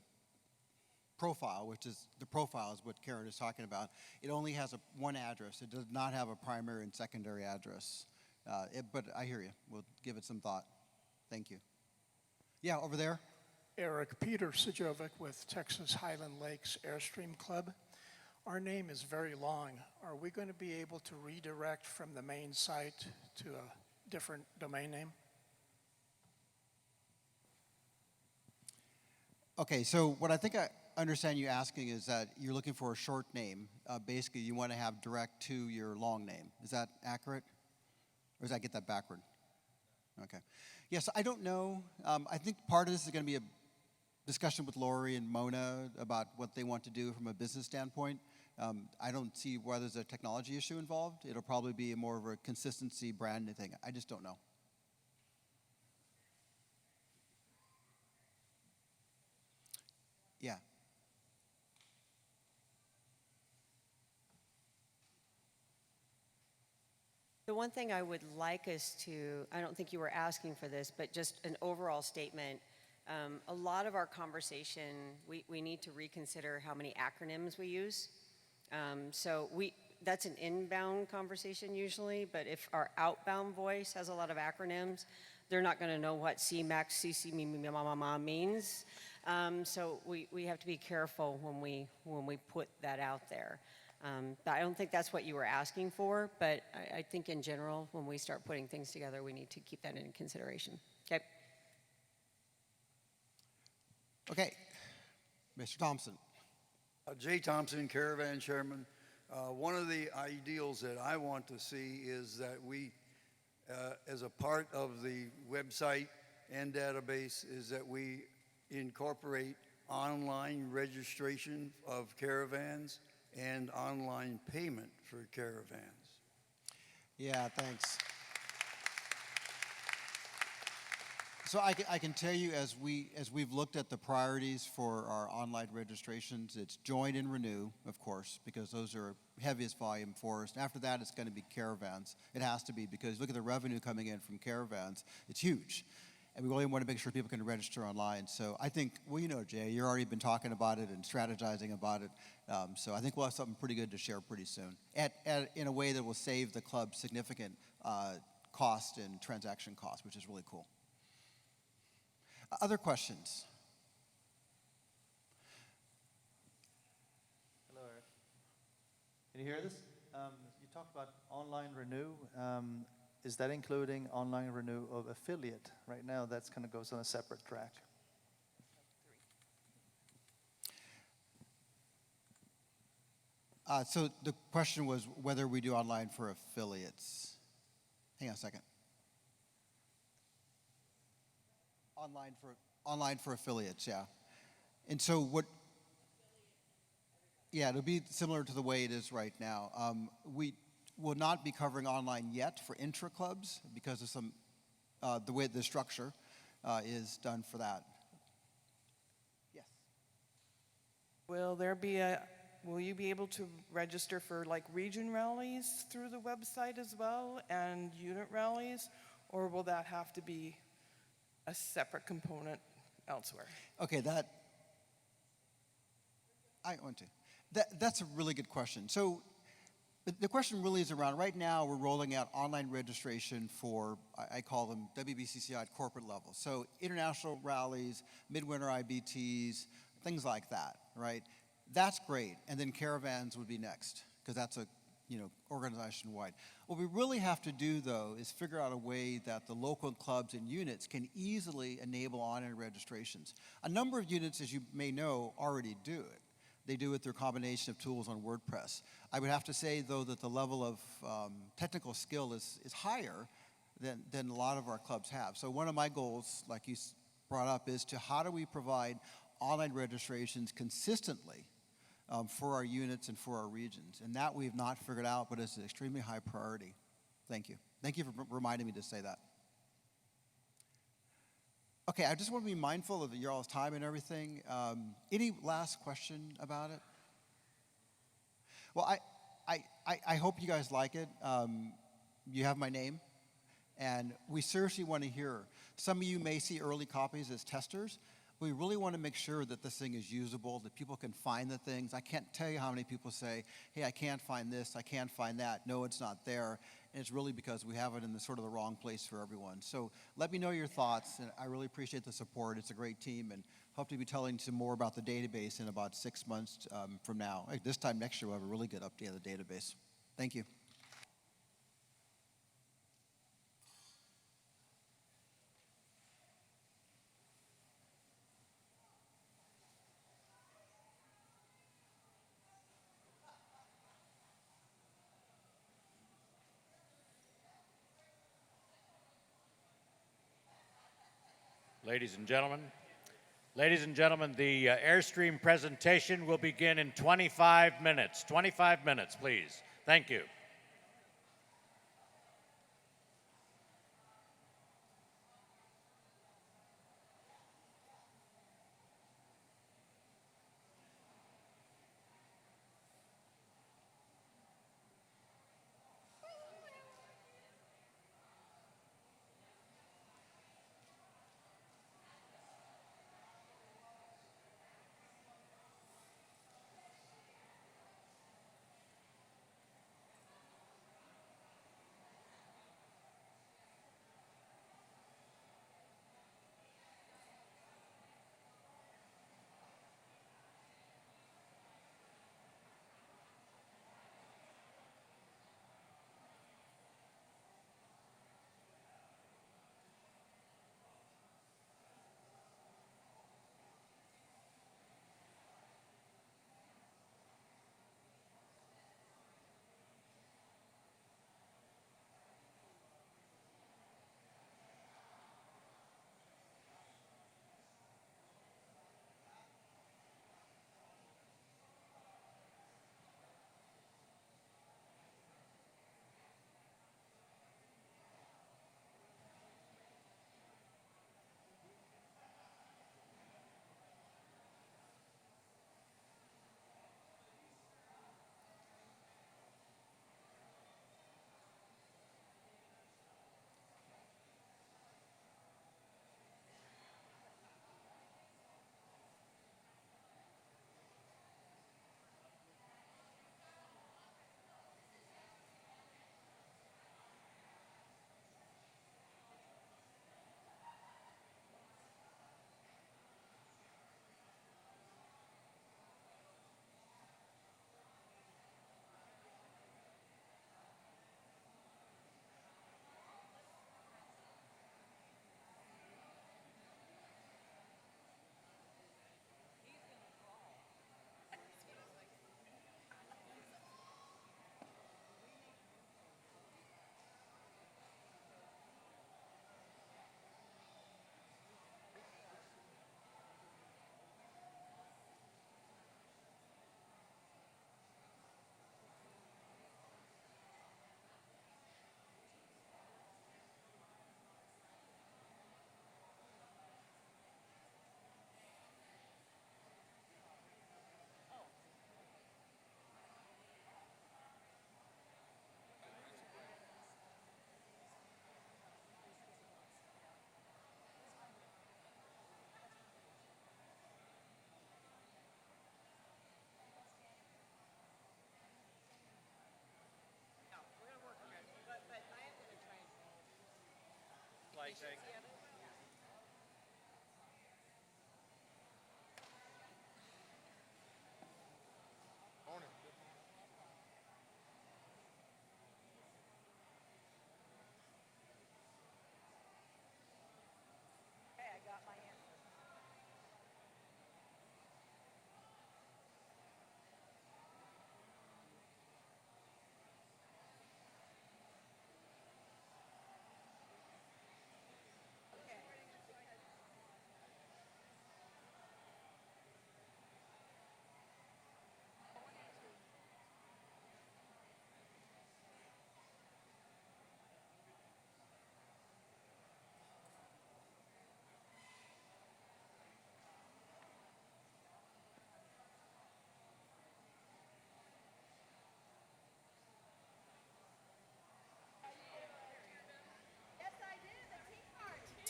profile, which is the profile is what Karen is talking about, it only has one address. It does not have a primary and secondary address. But I hear you. We'll give it some thought. Thank you. Yeah, over there. Eric Peter Sijovic with Texas Highland Lakes Airstream Club. Our name is very long. Are we going to be able to redirect from the main site to a different domain name? Okay, so what I think I understand you asking is that you're looking for a short name. Basically, you want to have direct to your long name. Is that accurate? Or did I get that backward? Okay. Yes, I don't know. I think part of this is going to be a discussion with Lori and Mona about what they want to do from a business standpoint. I don't see why there's a technology issue involved. It'll probably be more of a consistency branding thing. I just don't know. Yeah. The one thing I would like us to, I don't think you were asking for this, but just an overall statement. A lot of our conversation, we need to reconsider how many acronyms we use. That's an inbound conversation usually, but if our outbound voice has a lot of acronyms, they're not going to know what CMAX, CC, means. So we have to be careful when we put that out there. I don't think that's what you were asking for, but I think in general, when we start putting things together, we need to keep that in consideration. Okay. Okay. Mr. Thompson. Jay Thompson, Caravan Chairman. One of the ideals that I want to see is that we, as a part of the website and database, is that we incorporate online registration of caravans and online payment for caravans. Yeah, thanks. So I can tell you, as we've looked at the priorities for our online registrations, it's join and renew, of course, because those are heaviest volume for us. And after that, it's going to be caravans. It has to be, because look at the revenue coming in from caravans. It's huge. And we really want to make sure people can register online. So I think, well, you know, Jay, you've already been talking about it and strategizing about it. So I think we'll have something pretty good to share pretty soon, in a way that will save the club significant cost and transaction costs, which is really cool. Other questions? Hello, Eric. Can you hear this? You talked about online renew. Is that including online renew of affiliate? Right now, that's kind of goes on a separate track. So the question was whether we do online for affiliates. Hang on a second. Online for affiliates, yeah. And so what? Yeah, it'll be similar to the way it is right now. We will not be covering online yet for intra clubs because of some the way the structure is done for that. Yes. Will you be able to register for like region rallies through the website as well and unit rallies, or will that have to be a separate component elsewhere? Okay, that's a really good question. So the question really is around, right now we're rolling out online registration for, I call them WBCCI at corporate level. So international rallies, midwinter IBTs, things like that, right? That's great. And then caravans would be next, because that's organization-wide. What we really have to do, though, is figure out a way that the local clubs and units can easily enable online registrations. A number of units, as you may know, already do it. They do it through a combination of tools on WordPress. I would have to say, though, that the level of technical skill is higher than a lot of our clubs have. So one of my goals, like you brought up, is to how do we provide online registrations consistently for our units and for our regions. And that we've not figured out, but it's an extremely high priority. Thank you. Thank you for reminding me to say that. Okay, I just want to be mindful of your all's time and everything. Any last question about it? Well, I hope you guys like it. You have my name, and we seriously want to hear. Some of you may see early copies as testers. We really want to make sure that this thing is usable, that people can find the things. I can't tell you how many people say, hey, I can't find this, I can't find that. No, it's not there. And it's really because we have it in the sort of the wrong place for everyone. So let me know your thoughts, and I really appreciate the support. It's a great team, and hope to be telling you more about the database in about 6 months from now. This time next year, we'll have a really good update of the database. Thank you. Ladies and gentlemen, the Airstream presentation will begin in 25 minutes. 25 minutes, please. Thank you.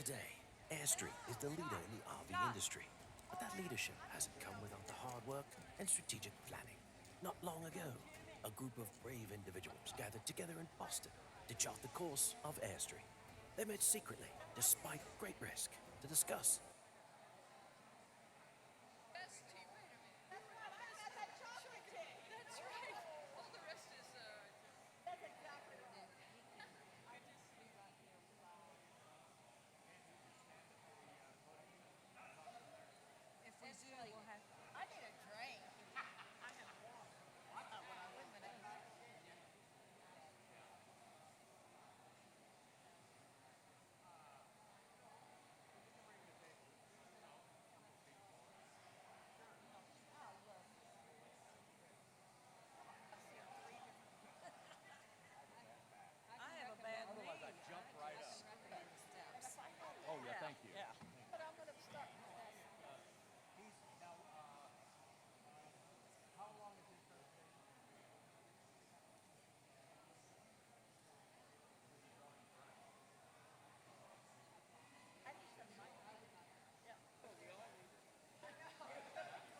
Today, Airstream is the leader in the RV industry, but that leadership hasn't come without the hard work and strategic planning. Not long ago, a group of brave individuals gathered together in Boston to chart the course of Airstream. They met secretly, despite great risk, to discuss